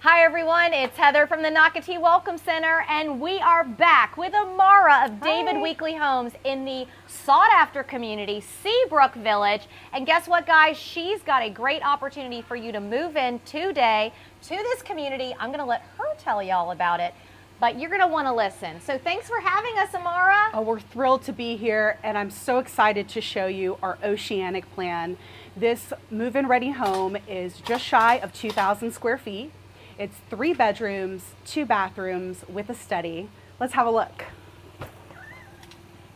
Hi everyone, it's Heather from the Nocatee Welcome Center, and we are back with Amara of David Weekley Homes in the sought-after community, Seabrook Village. And guess what, guys? She's got a great opportunity for you to move in today to this community. I'm going to let her tell you all about it, but you're going to want to listen. So thanks for having us, Amara. Oh, we're thrilled to be here, and I'm so excited to show you our Oceanic plan. This move-in ready home is just shy of 2,000 square feet. It's 3 bedrooms, 2 bathrooms with a study. Let's have a look.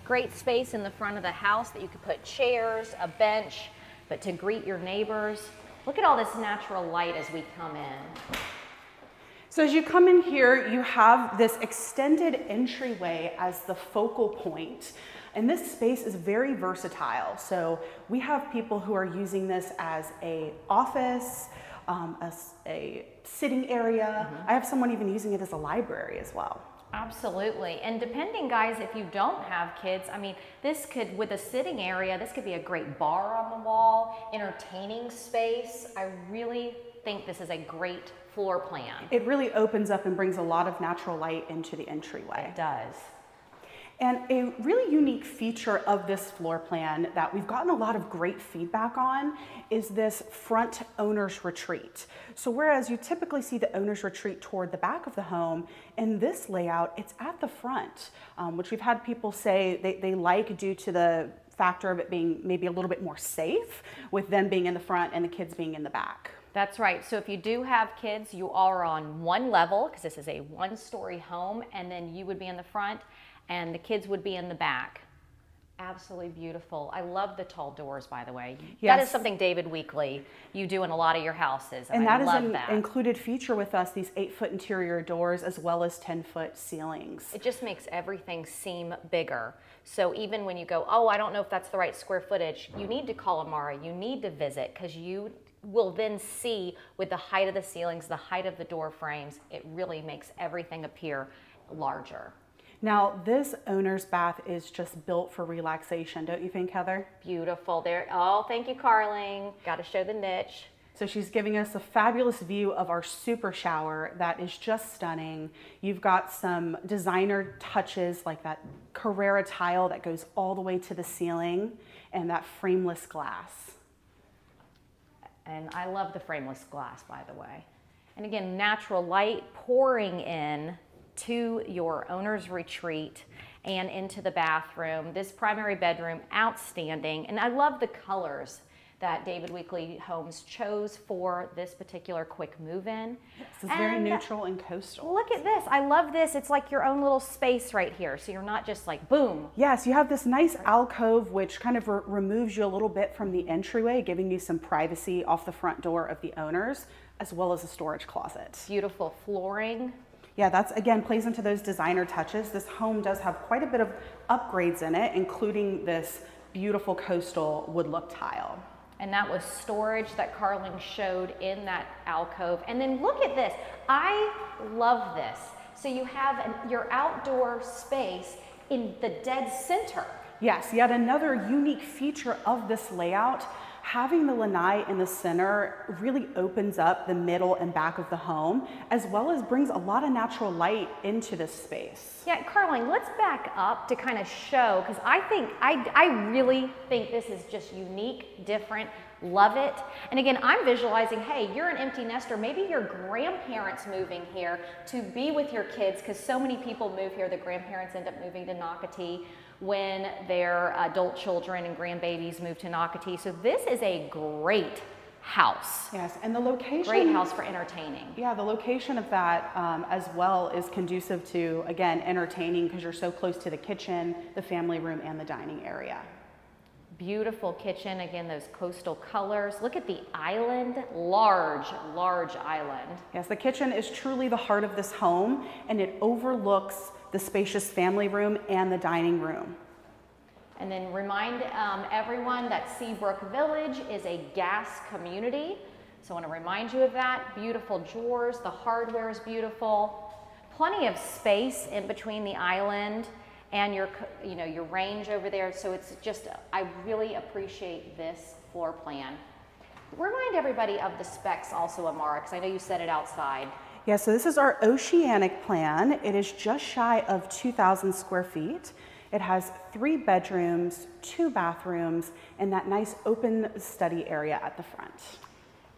Great space in the front of the house that you could put chairs, a bench, but to greet your neighbors. Look at all this natural light as we come in. So as you come in here, you have this extended entryway as the focal point. And this space is very versatile. So we have people who are using this as an office, a sitting area. I have someone even using it as a library as well. Absolutely. And depending, guys, if you don't have kids, I mean, this could, with a sitting area, this could be a great bar on the wall, entertaining space. I really think this is a great floor plan. It really opens up and brings a lot of natural light into the entryway. It does. And a really unique feature of this floor plan that we've gotten a lot of great feedback on is this front owner's retreat. So whereas you typically see the owner's retreat toward the back of the home, in this layout, it's at the front, which we've had people say they like due to the factor of it being maybe a little bit more safe with them being in the front and the kids being in the back. That's right. So if you do have kids, you are on one level because this is a one-story home, and then you would be in the front and the kids would be in the back. Absolutely beautiful. I love the tall doors, by the way. Yes. That is something, David Weekley, you do in a lot of your houses. And that is an included feature with us, these 8-foot interior doors as well as 10-foot ceilings. It just makes everything seem bigger. So even when you go, oh, I don't know if that's the right square footage, you need to call Amara, you need to visit, because you will then see with the height of the ceilings, the height of the door frames, it really makes everything appear larger. Now, this owner's bath is just built for relaxation, don't you think, Heather? Beautiful there. Oh, thank you, Carling. Got to show the niche. So she's giving us a fabulous view of our super shower that is just stunning. You've got some designer touches like that Carrera tile that goes all the way to the ceiling and that frameless glass. And I love the frameless glass, by the way. And again, natural light pouring in to your owner's retreat and into the bathroom. This primary bedroom, outstanding. And I love the colors that David Weekley Homes chose for this particular quick move-in. This is very neutral and coastal. Look at this. I love this. It's like your own little space right here. So you're not just like, boom. Yes, you have this nice alcove, which kind of removes you a little bit from the entryway, giving you some privacy off the front door of the owners, as well as a storage closet. Beautiful flooring. Yeah, that's, again, plays into those designer touches. This home does have quite a bit of upgrades in it, including this beautiful coastal wood look tile. And that was storage that Carling showed in that alcove. And then look at this. I love this. So you have your outdoor space in the dead center. Yes, yet another unique feature of this layout. Having the lanai in the center really opens up the middle and back of the home, as well as brings a lot of natural light into this space. Yeah, Carling, let's back up to kind of show, because I really think this is just unique, different, love it. And again, I'm visualizing, hey, you're an empty nester, maybe your grandparents moving here to be with your kids, because so many people move here, the grandparents end up moving to Nocatee when their adult children and grandbabies move to Nocatee. So this is a great house. Yes, and the location. Great house for entertaining. Yeah, the location of that as well is conducive to, again, entertaining because you're so close to the kitchen, the family room, and the dining area. Beautiful kitchen, again, those coastal colors. Look at the island, large, large island. Yes, the kitchen is truly the heart of this home, and it overlooks the spacious family room and the dining room. And then remind everyone that Seabrook Village is a gas community. So I want to remind you of that. Beautiful drawers, the hardware is beautiful. Plenty of space in between the island and your range over there. So it's just, I really appreciate this floor plan. Remind everybody of the specs also, Amara, because I know you said it outside. Yeah, so this is our Oceanic plan. It is just shy of 2,000 square feet. It has 3 bedrooms, 2 bathrooms, and that nice open study area at the front.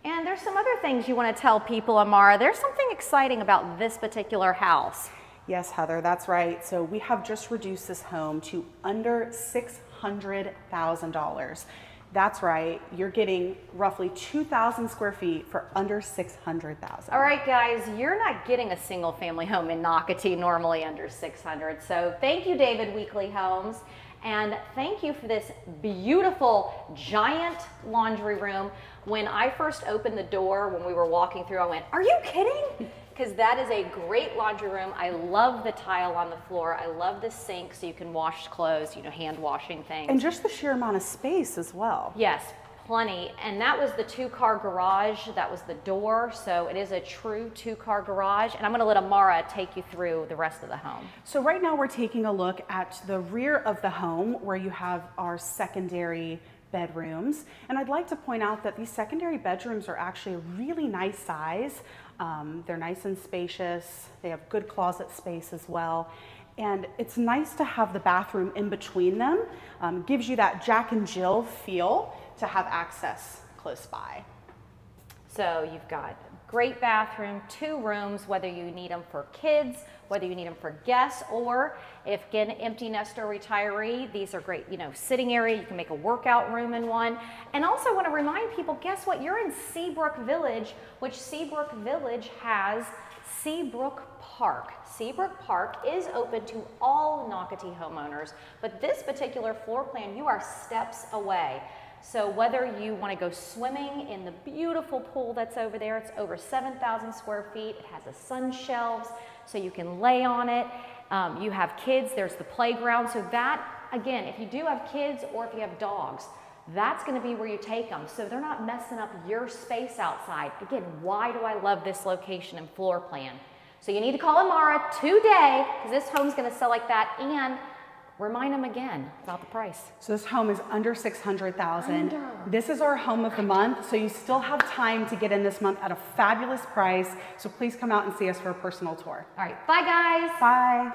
And there's some other things you want to tell people, Amara. There's something exciting about this particular house. Yes, Heather, that's right. So we have just reduced this home to under $600,000. That's right, you're getting roughly 2,000 square feet for under $600,000. All right, guys, you're not getting a single family home in Nocatee normally under 600. So thank you, David Weekly Homes. And thank you for this beautiful giant laundry room. When I first opened the door, when we were walking through, I went, "Are you kidding?" Because that is a great laundry room. I love the tile on the floor. I love the sink so you can wash clothes, you know, hand washing things. And just the sheer amount of space as well. Yes, plenty. And that was the 2-car garage. That was the door. So it is a true 2-car garage. And I'm going to let Amara take you through the rest of the home. So right now we're taking a look at the rear of the home where you have our secondary bedrooms. And I'd like to point out that these secondary bedrooms are actually a really nice size. They're nice and spacious. They have good closet space as well. And it's nice to have the bathroom in between them. Gives you that Jack and Jill feel to have access close by. So you've got a great bathroom, 2 rooms, whether you need them for kids, whether you need them for guests, or if again, empty nester retiree, these are great, you know, sitting area. You can make a workout room in one. And also want to remind people, guess what? You're in Seabrook Village, which Seabrook Village has Seabrook Park. Seabrook Park is open to all Nocatee homeowners, but this particular floor plan, you are steps away. So whether you want to go swimming in the beautiful pool that's over there, it's over 7,000 square feet. It has a sun shelves, so you can lay on it. You have kids, there's the playground. So that, again, if you do have kids or if you have dogs, that's going to be where you take them. So they're not messing up your space outside. Again, why do I love this location and floor plan? So you need to call Amara today because this home's going to sell like that, and remind them again about the price. So this home is under $600,000. This is our home of the month, so you still have time to get in this month at a fabulous price. So please come out and see us for a personal tour. All right, bye guys. Bye.